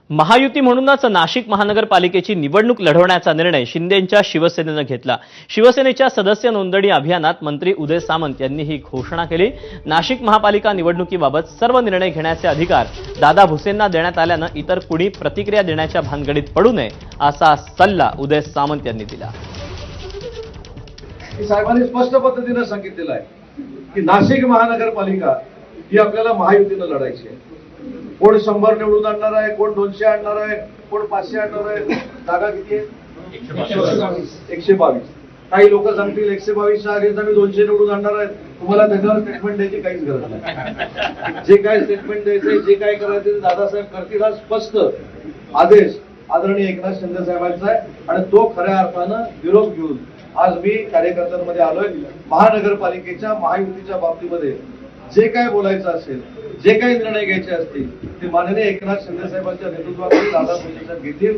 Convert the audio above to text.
महायुती म्हणूनच नाशिक महानगरपालिकेची निवडणूक लढवण्याचा निर्णय शिंदेंच्या शिवसेनेनं घेतला। शिवसेनेच्या सदस्य नोंदणी अभियानात मंत्री उदय सामंत यांनी ही घोषणा केली। नाशिक महापालिका निवडणुकीबाबत सर्व निर्णय घेण्याचे अधिकार दादा भुसेंना देण्यात आल्यानं इतर कुणी प्रतिक्रिया देण्याच्या भानगडीत पडू नये असा सल्ला उदय सामंत यांनी दिला। साहेबांनी स्पष्ट पद्धतीने सांगितलेलं आहे की नाशिक महानगरपालिका ही आपल्याला महायुतीनं लढायची आहे। कोण 100 निवडून आणणार आहे, कोण 200 आणणार आहे, कोण 500 आणणार आहे। जागा किती आहे? 122। काही लोक सांगतील 122च्या आधीच आम्ही 200 निवडून आणणार आहे। तुम्हाला त्याच्यावर स्टेटमेंट द्यायची काहीच गरज नाही। जे काय स्टेटमेंट द्यायचंय, जे काय करायचं ते दादासाहेब करतील हा स्पष्ट आदेश आदरणीय एकनाथ शिंदे साहेबांचा आहे आणि तो खऱ्या अर्थानं निरोप घेऊन आज मी कार्यकर्त्यांमध्ये आलोय। महानगरपालिकेच्या महायुतीच्या बाबतीमध्ये जे काय बोलायचं असेल, जे काही निर्णय घ्यायचे असतील ते माननीय एकनाथ शिंदे साहेबांच्या नेतृत्वाखाली दादा भुसे साहेब घेतील।